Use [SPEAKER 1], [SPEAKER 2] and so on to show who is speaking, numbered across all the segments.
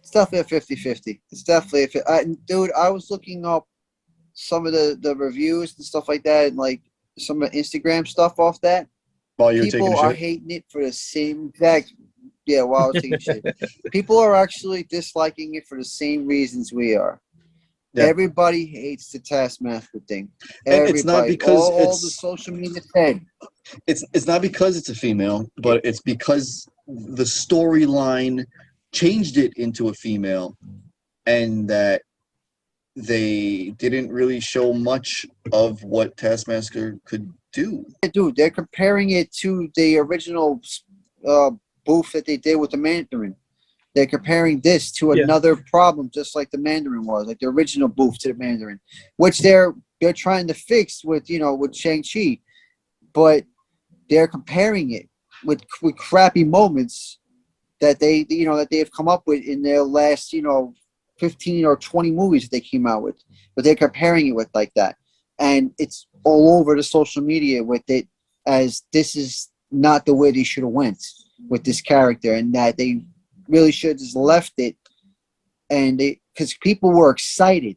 [SPEAKER 1] It's definitely a 50-50. It's definitely dude, I was looking up some of the reviews and stuff like that, and like some of the Instagram stuff off that.
[SPEAKER 2] While you were taking
[SPEAKER 1] People
[SPEAKER 2] a
[SPEAKER 1] are
[SPEAKER 2] shit?
[SPEAKER 1] hating it for the same exact. Yeah, while I was taking shit, people are actually disliking it for the same reasons we are.
[SPEAKER 2] Yeah.
[SPEAKER 1] Everybody hates the Taskmaster thing.
[SPEAKER 2] And it's not
[SPEAKER 1] Everybody,
[SPEAKER 2] because
[SPEAKER 1] all the social media said.
[SPEAKER 2] it's not because it's a female, but it's because the storyline changed it into a female, and that they didn't really show much of what Taskmaster could do.
[SPEAKER 1] Dude, they're comparing it to the original uh, booth that they did with the Mandarin. They're comparing this to another problem, just like the Mandarin was, like the original booth to the Mandarin, which they're trying to fix with with Shang-Chi, but they're comparing it with crappy moments that they that they have come up with in their last 15 or 20 movies that they came out with, but they're comparing it with like that, and it's all over the social media with it as this is not the way they should have went with this character, and that they really should have just left it, and because people were excited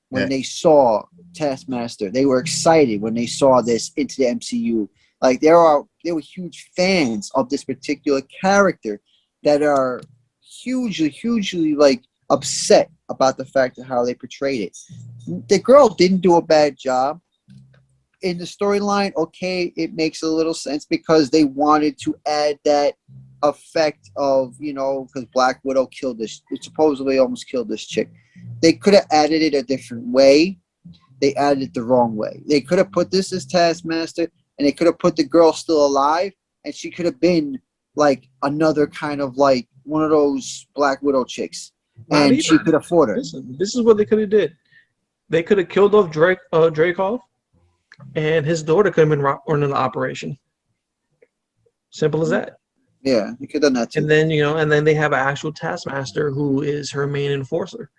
[SPEAKER 1] when they saw Taskmaster. They were excited when they saw this into the MCU. Like they were huge fans of this particular character that are hugely like upset about the fact of how they portrayed it. The girl didn't do a bad job in the storyline. Okay, it makes a little sense because they wanted to add that effect of because Black Widow killed this, it supposedly almost killed this chick. They could have added it a different way. They added it the wrong way. They could have put this as Taskmaster, and they could have put the girl still alive, and she could have been like another kind of like one of those Black Widow chicks, and she could afford her.
[SPEAKER 3] Listen, this is what they could have did. They could have killed off Dreykov, and his daughter could have been running the operation. Simple as that.
[SPEAKER 1] Yeah, you could have done that too.
[SPEAKER 3] And then they have an actual Taskmaster who is her main enforcer.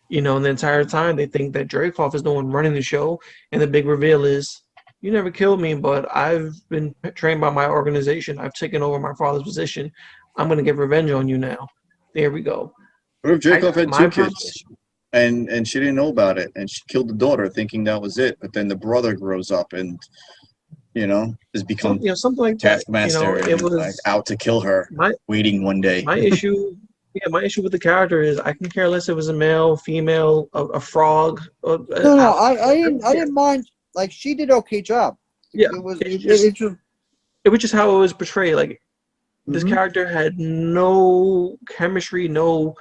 [SPEAKER 3] And the entire time they think that Dreykov is the one running the show, and the big reveal is, you never killed me, but I've been trained by my organization. I've taken over my father's position. I'm going to get revenge on you now. There we go.
[SPEAKER 2] What if Dreykov had two kids, and she didn't know about it, and she killed the daughter thinking that was it, but then the brother grows up and has become
[SPEAKER 3] something like
[SPEAKER 2] Taskmaster,
[SPEAKER 3] that.
[SPEAKER 2] It was like out to kill her, waiting one day.
[SPEAKER 3] My issue with the character is I can care less if it was a male, female, a frog.
[SPEAKER 1] No, I didn't mind. Like she did okay job.
[SPEAKER 3] Yeah,
[SPEAKER 1] it was
[SPEAKER 3] just how it was portrayed. Like this character had no chemistry, no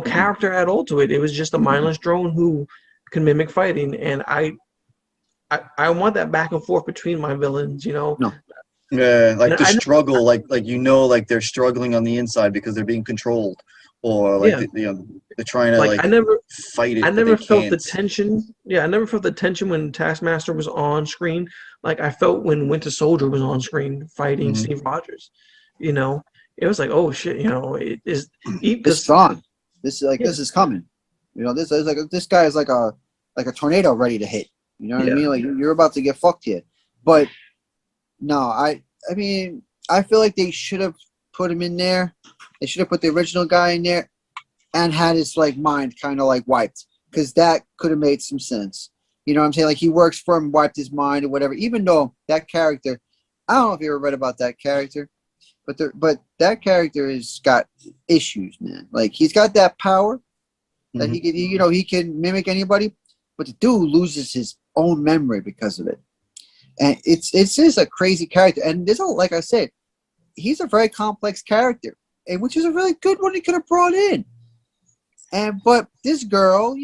[SPEAKER 3] character at all to it. It was just a mindless drone who can mimic fighting, and I want that back and forth between my villains.
[SPEAKER 1] No.
[SPEAKER 2] Yeah, like the struggle, like they're struggling on the inside because they're being controlled, or like they're trying to
[SPEAKER 3] I never
[SPEAKER 2] fight it.
[SPEAKER 3] I never felt the tension. Yeah, I never felt the tension when Taskmaster was on screen. Like I felt when Winter Soldier was on screen fighting Steve Rogers. It was like, oh shit, it is.
[SPEAKER 1] This is on. This is coming. This is like this guy is like a tornado ready to hit. You know what I mean? Like you're about to get fucked here. But no, I mean, I feel like they should have put him in there. They should have put the original guy in there and had his like mind kind of like wiped, because that could have made some sense. You know what I'm saying? Like he works for him, wiped his mind or whatever. Even though that character, I don't know if you ever read about that character, but that character has got issues, man. Like he's got that power that he can mimic anybody, but the dude loses his own memory because of it. And it's just a crazy character. And there's like I said, he's a very complex character, and which is a really good one he could have brought in. But this girl,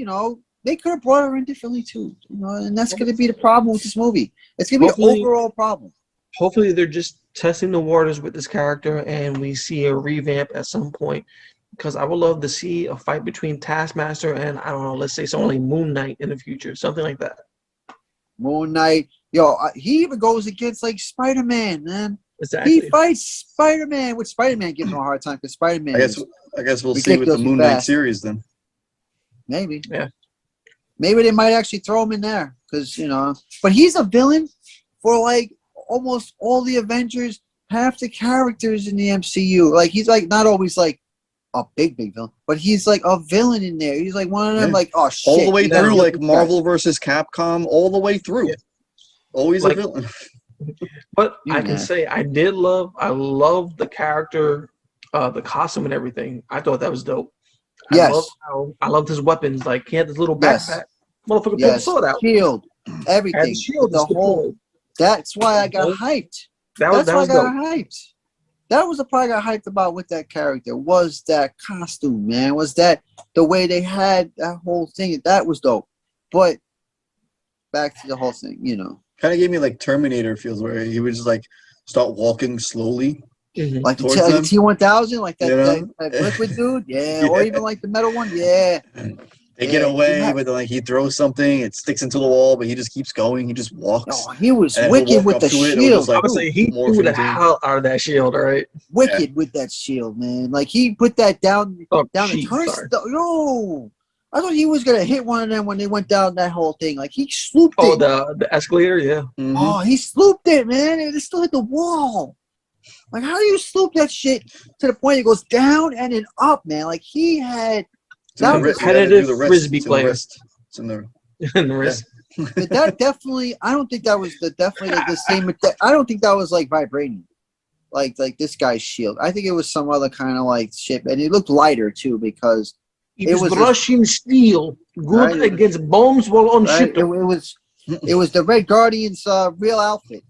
[SPEAKER 1] they could have brought her in differently too. And that's going to be the problem with this movie. It's going to be the overall problem.
[SPEAKER 3] Hopefully, they're just testing the waters with this character, and we see a revamp at some point. Because I would love to see a fight between Taskmaster and, I don't know, let's say something like Moon Knight in the future, something like that.
[SPEAKER 1] Moon Knight, he even goes against like Spider-Man, man.
[SPEAKER 3] Exactly.
[SPEAKER 1] He fights Spider-Man, which Spider-Man gives him a hard time because Spider-Man.
[SPEAKER 2] I I guess we'll see with the Moon Knight series then.
[SPEAKER 1] Maybe.
[SPEAKER 3] Yeah.
[SPEAKER 1] Maybe they might actually throw him in there because but he's a villain for like almost all the Avengers, half the characters in the MCU. Like he's like not always like a big villain, but he's like a villain in there. He's like one of them. Like oh shit,
[SPEAKER 2] all the way through, like Marvel versus Capcom, all the way through. Yeah. Always like, a villain.
[SPEAKER 3] But I can say I love the character, the costume and everything. I thought that was dope.
[SPEAKER 1] Yes.
[SPEAKER 3] I loved his weapons. Like he had this little backpack. Motherfucker pulled the sword out.
[SPEAKER 1] Shield. Everything.
[SPEAKER 3] Shield
[SPEAKER 1] the whole. That's why I got hyped. That's why I got hyped. That was the part I got hyped about with that character. Was that costume, man? Was that the way they had that whole thing? That was dope. But back to the whole thing,
[SPEAKER 2] Kind of gave me like Terminator feels, where he would just like start walking slowly.
[SPEAKER 1] Mm-hmm. Like the T-1000, like that liquid dude, or even like the metal one, They
[SPEAKER 2] get away, but then like he throws something, it sticks into the wall, but he just keeps going. He just walks.
[SPEAKER 1] Oh, he was wicked with the shield.
[SPEAKER 3] I would say he threw the hell out of that shield, all right?
[SPEAKER 1] Wicked with that shield, man. Like he put that down the turnstile. No, I thought he was gonna hit one of them when they went down that whole thing. Like he swooped it.
[SPEAKER 3] Oh, the escalator, yeah.
[SPEAKER 1] Mm-hmm. Oh, he swooped it, man. It still hit the wall. Like, how do you sloop that shit to the point it goes down and then up, man? Like, he had...
[SPEAKER 3] That was a competitive frisbee player.
[SPEAKER 2] It's in the
[SPEAKER 3] wrist.
[SPEAKER 1] But that definitely... I don't think that was the same... I don't think that was, like, vibranium. Like this guy's shield. I think it was some other kind of, like, shit. And it looked lighter, too, because...
[SPEAKER 3] It was Russian steel. Good against bombs while on ship.
[SPEAKER 1] It was the Red Guardian's real outfit.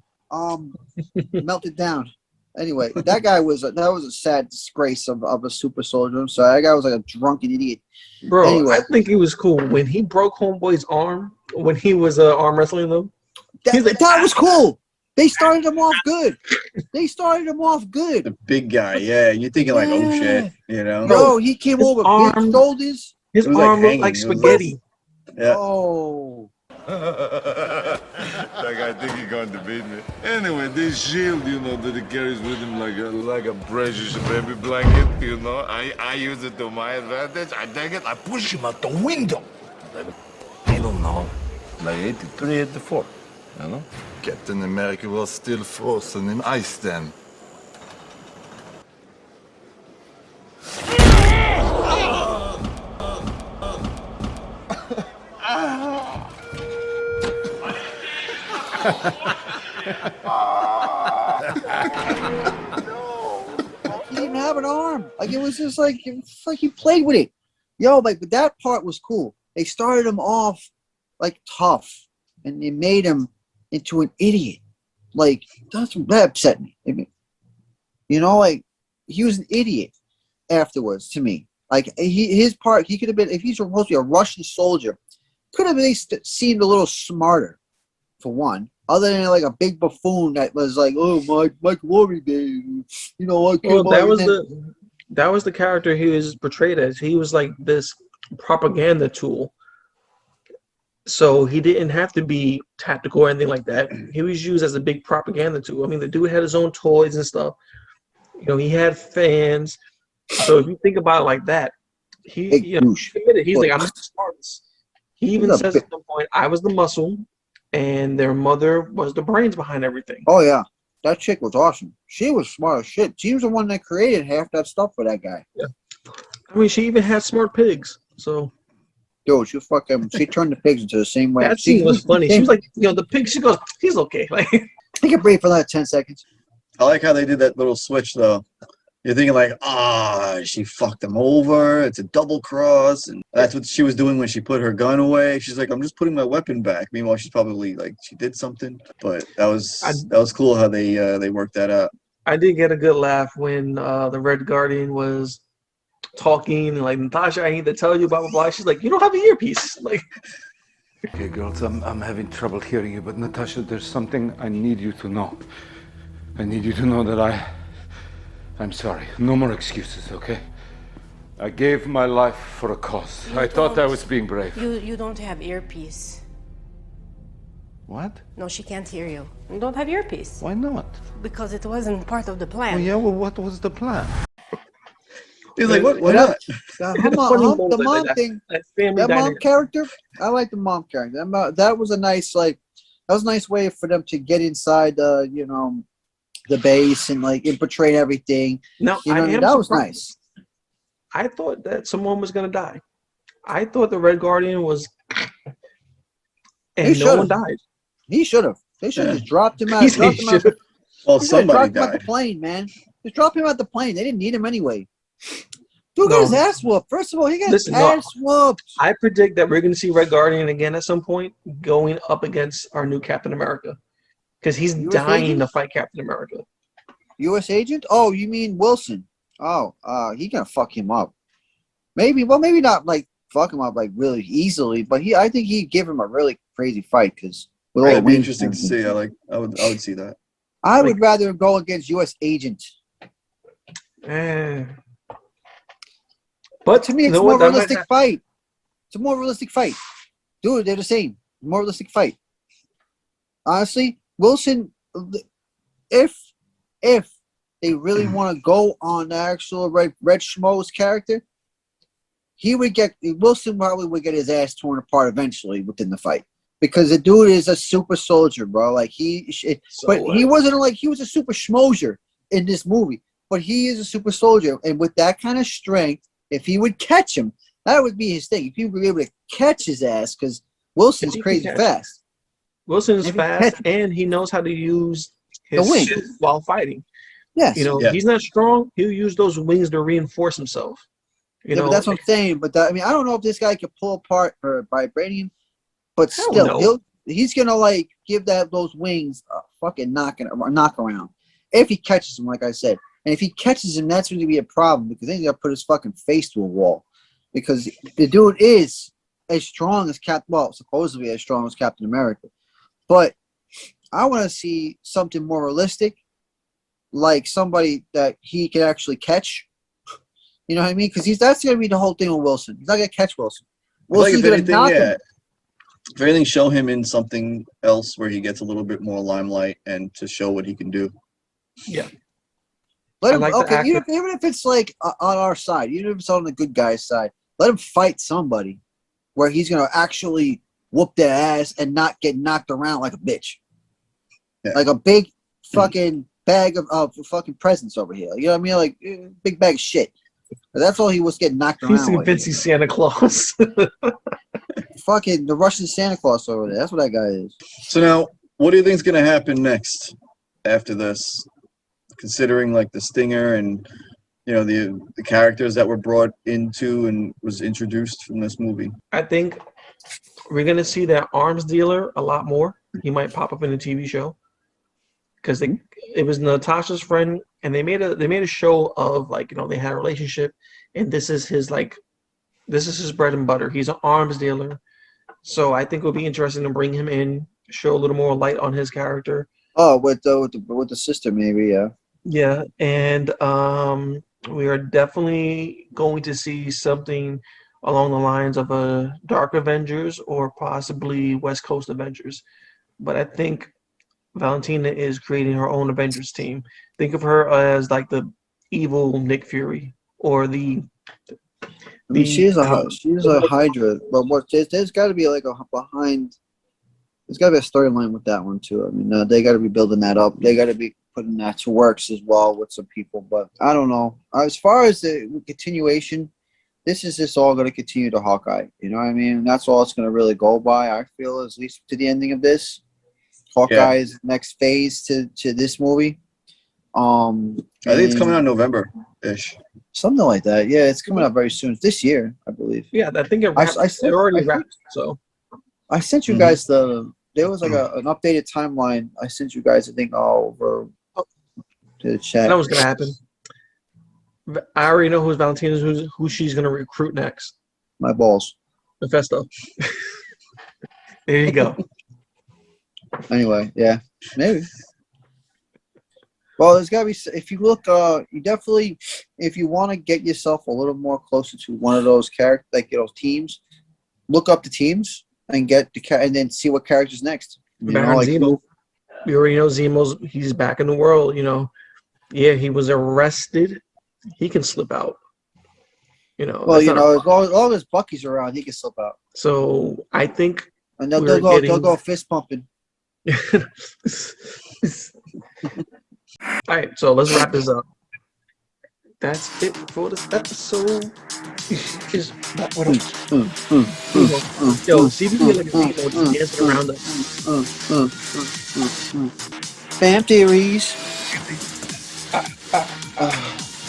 [SPEAKER 1] Melted down. Anyway, that was a sad disgrace of a super soldier. So that guy was like a drunken idiot.
[SPEAKER 3] Bro, anyway. I think it was cool when he broke Homeboy's arm when he was arm wrestling them.
[SPEAKER 1] That was cool. They started him off good.
[SPEAKER 2] The big guy, You're thinking like, oh shit,
[SPEAKER 1] No, he came over big shoulders.
[SPEAKER 3] His arm looked like spaghetti.
[SPEAKER 2] Yeah.
[SPEAKER 1] Oh.
[SPEAKER 4] That guy think he's going to beat me. Anyway, this shield, that he carries with him like a precious baby blanket, I use it to my advantage. I take it, I push him out the window. I don't know, like 83, 84, Captain America was still frozen in ice then.
[SPEAKER 1] He didn't have an arm. Like it was just like he played with it. But that part was cool. They started him off like tough, and they made him into an idiot. Like that upset me. Like he was an idiot afterwards to me. Like his part, he could have been, if he's supposed to be a Russian soldier, could have at least seemed a little smarter. For one, other than like a big buffoon that was like, "Oh, my glory days,"
[SPEAKER 3] that was the character he was portrayed as. He was like this propaganda tool. So he didn't have to be tactical or anything like that. He was used as a big propaganda tool. I mean, the dude had his own toys and stuff. He had fans. So if you think about it like that, he's like, I'm the smartest. He even says at some point, I was the muscle. And their mother was the brains behind everything.
[SPEAKER 1] Oh, yeah. That chick was awesome. She was smart as shit. She was the one that created half that stuff for that guy.
[SPEAKER 3] Yeah. I mean, she even had smart pigs. So.
[SPEAKER 1] Dude, she turned the pigs into the same way.
[SPEAKER 3] That scene was funny. She was like, the pig, she goes, he's okay. Like,
[SPEAKER 1] take a break for that 10 seconds.
[SPEAKER 2] I like how they did that little switch, though. You're thinking like, she fucked him over. It's a double cross. And that's what she was doing when she put her gun away. She's like, I'm just putting my weapon back. Meanwhile, she's probably like, she did something. But that was cool how they worked that out.
[SPEAKER 3] I did get a good laugh when the Red Guardian was talking. Like, Natasha, I need to tell you, blah, blah, blah. She's like, you don't have an earpiece. Like,
[SPEAKER 5] okay, girls, I'm having trouble hearing you. But Natasha, there's something I need you to know. I need you to know that I'm sorry. No more excuses, okay? I gave my life for a cause. I thought I was being brave.
[SPEAKER 6] You don't have earpiece.
[SPEAKER 5] What?
[SPEAKER 6] No, she can't hear you. You don't have earpiece.
[SPEAKER 5] Why not?
[SPEAKER 6] Because it wasn't part of the plan.
[SPEAKER 5] Oh, yeah, well, what was the plan?
[SPEAKER 2] He's like, what? Why not?
[SPEAKER 1] The mom thing.
[SPEAKER 3] That family
[SPEAKER 1] That mom
[SPEAKER 3] dynamic.
[SPEAKER 1] character, I like the mom character. That was a nice way for them to get inside the base and like infiltrate everything.
[SPEAKER 3] Now,
[SPEAKER 1] You know,
[SPEAKER 3] I am
[SPEAKER 1] that was
[SPEAKER 3] surprised.
[SPEAKER 1] nice.
[SPEAKER 3] I thought that someone was gonna die. I thought the Red Guardian was, and no one died.
[SPEAKER 1] He should have. They should have
[SPEAKER 2] Yeah.
[SPEAKER 1] just dropped him out.
[SPEAKER 3] He said he should've.
[SPEAKER 2] Well,
[SPEAKER 1] They should've
[SPEAKER 2] somebody
[SPEAKER 1] dropped him out the
[SPEAKER 2] died.
[SPEAKER 1] plane, man. Just drop him out the plane. They didn't need him anyway. Dude
[SPEAKER 3] No.
[SPEAKER 1] got his ass whooped. First of all, he got
[SPEAKER 3] Listen,
[SPEAKER 1] his
[SPEAKER 3] no.
[SPEAKER 1] ass whooped.
[SPEAKER 3] I predict that we're gonna see Red Guardian again at some point, going up against our new Captain America, because he's
[SPEAKER 1] US
[SPEAKER 3] dying
[SPEAKER 1] agent?
[SPEAKER 3] to fight Captain America.
[SPEAKER 1] U.S. agent? Oh, you mean Wilson? Oh, he gonna fuck him up. Maybe not like fuck him up like really easily, but I think he'd give him a really crazy fight because with all the
[SPEAKER 2] It'd be
[SPEAKER 1] wings
[SPEAKER 2] interesting
[SPEAKER 1] and
[SPEAKER 2] to see. I would see that.
[SPEAKER 1] I would rather go against U.S. agent.
[SPEAKER 3] Eh. But
[SPEAKER 1] To me, it's
[SPEAKER 3] you know
[SPEAKER 1] a more
[SPEAKER 3] what? That might
[SPEAKER 1] realistic
[SPEAKER 3] happen.
[SPEAKER 1] fight. It's a more realistic fight. Dude, they're the same. More realistic fight. Honestly, Wilson, if they really want to go on the actual Red Schmo's character, Wilson probably would get his ass torn apart eventually within the fight. Because the dude is a super soldier, bro. Like he wasn't like he was a super schmozer in this movie, but he is a super soldier, and with that kind of strength, if he would catch him, that would be his thing. If he would be able to catch his ass, because Wilson's crazy fast.
[SPEAKER 3] Wilson's
[SPEAKER 1] If he
[SPEAKER 3] fast,
[SPEAKER 1] catch-
[SPEAKER 3] and he knows how to use his
[SPEAKER 1] The wing.
[SPEAKER 3] suit while fighting.
[SPEAKER 1] Yes,
[SPEAKER 2] Yeah.
[SPEAKER 3] He's not strong. He'll use those wings to reinforce himself.
[SPEAKER 1] but that's what I'm saying. But I don't know if this guy could pull apart or vibranium, but
[SPEAKER 3] Hell
[SPEAKER 1] still,
[SPEAKER 3] no.
[SPEAKER 1] he's gonna like give those wings a fucking knock around if he catches him, like I said. And if he catches him, that's going to be a problem because then he's gonna put his fucking face to a wall. Because the dude is as strong as supposedly as strong as Captain America. But I want to see something more realistic, like somebody that he can actually catch. You know what I mean? Because that's going to be the whole thing with Wilson. He's not going to catch Wilson. Wilson's going to knock him.
[SPEAKER 2] If anything, show him in something else where he gets a little bit more limelight and to show what he can do.
[SPEAKER 3] Yeah.
[SPEAKER 1] Let him,
[SPEAKER 3] I like the
[SPEAKER 1] okay,
[SPEAKER 3] actor.
[SPEAKER 1] even if it's like on our side, even if it's on the good guy's side, let him fight somebody where he's going to actually whoop their ass and not get knocked around like a bitch.
[SPEAKER 2] Yeah.
[SPEAKER 1] Like a big fucking bag of fucking presents over here. You know what I mean? Like big bag of shit. That's all he was getting knocked
[SPEAKER 3] He's
[SPEAKER 1] around with.
[SPEAKER 3] convincing Santa Claus.
[SPEAKER 1] Fucking the Russian Santa Claus over there. That's what that guy is.
[SPEAKER 2] So now, what do you think is going to happen next after this? Considering like the stinger and the characters that were brought into and was introduced from this movie.
[SPEAKER 3] I think we're gonna see that arms dealer a lot more. He might pop up in a TV show because it was Natasha's friend, and they made a show of like they had a relationship, and this is his bread and butter. He's an arms dealer, so I think it'll be interesting to bring him in, show a little more light on his character.
[SPEAKER 1] Oh, with the sister, maybe, yeah.
[SPEAKER 3] Yeah, and we are definitely going to see something along the lines of a Dark Avengers or possibly West Coast Avengers. But I think Valentina is creating her own Avengers team. Think of her as like the evil Nick Fury or the.
[SPEAKER 1] I mean, she's a Hydra, but there's got to be like there's got to be a storyline with that one too. I mean, they got to be building that up. They got to be putting that to works as well with some people. But I don't know. As far as the continuation, this is just all going to continue to Hawkeye. You know what I mean? That's all it's going to really go by. I feel at least to the ending of this. Hawkeye's next phase to this movie.
[SPEAKER 2] I think it's coming out November-ish.
[SPEAKER 1] Something like that. Yeah, it's coming out very soon. This year, I believe.
[SPEAKER 3] Yeah, I think it already wrapped. So
[SPEAKER 1] I sent you guys there was like an updated timeline. I sent you guys, I think, all over to the chat.
[SPEAKER 3] that was gonna happen. I already know who's Valentina's, who she's gonna recruit next.
[SPEAKER 1] My balls.
[SPEAKER 3] Mephisto. There you go.
[SPEAKER 1] Anyway, yeah, maybe. Well, there's got to be. If you look, you definitely, if you want to get yourself a little more closer to one of those characters, like teams, look up the teams and get and then see what characters next.
[SPEAKER 3] Zemo. We already know he's back in the world. Yeah, he was arrested. He can slip out. You know.
[SPEAKER 1] Well,
[SPEAKER 3] that's
[SPEAKER 1] you
[SPEAKER 3] not a
[SPEAKER 1] know,
[SPEAKER 3] problem.
[SPEAKER 1] as long as Bucky's around, he can slip out.
[SPEAKER 3] So I think
[SPEAKER 1] And they'll,
[SPEAKER 3] We're
[SPEAKER 1] they'll
[SPEAKER 3] getting-
[SPEAKER 1] go fist pumping.
[SPEAKER 3] All right, so let's wrap this up. That's it for this episode. Is that what I'm Yo, see if we can get like a female just dancing around us.
[SPEAKER 1] Fan theories.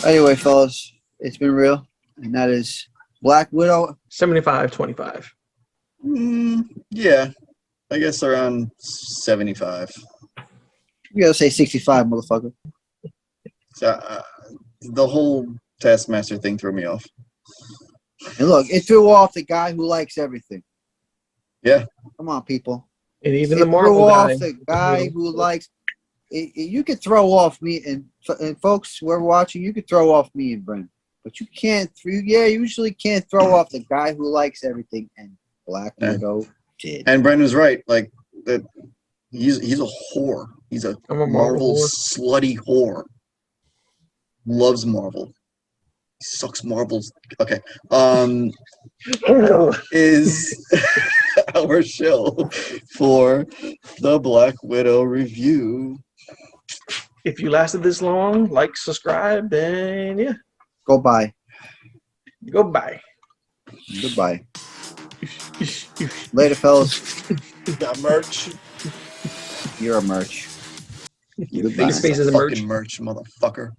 [SPEAKER 1] Anyway, fellas, it's been real, and that is Black Widow.
[SPEAKER 3] 75-25.
[SPEAKER 2] Yeah, I guess around 75.
[SPEAKER 1] You gotta say 65, motherfucker.
[SPEAKER 2] So, the whole Taskmaster thing threw me off.
[SPEAKER 1] And look, it threw off the guy who likes everything.
[SPEAKER 2] Yeah.
[SPEAKER 1] Come on, people.
[SPEAKER 3] And even
[SPEAKER 1] It
[SPEAKER 3] the Marvel
[SPEAKER 1] threw
[SPEAKER 3] guy.
[SPEAKER 1] off the guy who likes. You could throw off me and folks who are watching. You could throw off me and Brent, but you can't. You usually can't throw off the guy who likes everything. And Black Widow did.
[SPEAKER 2] And Brendan's right. Like that, he's a whore. He's a
[SPEAKER 3] I'm a
[SPEAKER 2] Marvel
[SPEAKER 3] whore.
[SPEAKER 2] slutty whore. Loves Marvel. He sucks marbles. Okay. Is our show for the Black Widow review.
[SPEAKER 3] If you lasted this long, like, subscribe, and yeah,
[SPEAKER 1] Go bye.
[SPEAKER 3] goodbye.
[SPEAKER 1] Goodbye. Later, fellas.
[SPEAKER 2] Got merch.
[SPEAKER 1] You're a merch.
[SPEAKER 2] You
[SPEAKER 1] Goodbye.
[SPEAKER 3] Face is a
[SPEAKER 2] fucking
[SPEAKER 3] merch.
[SPEAKER 2] merch, motherfucker.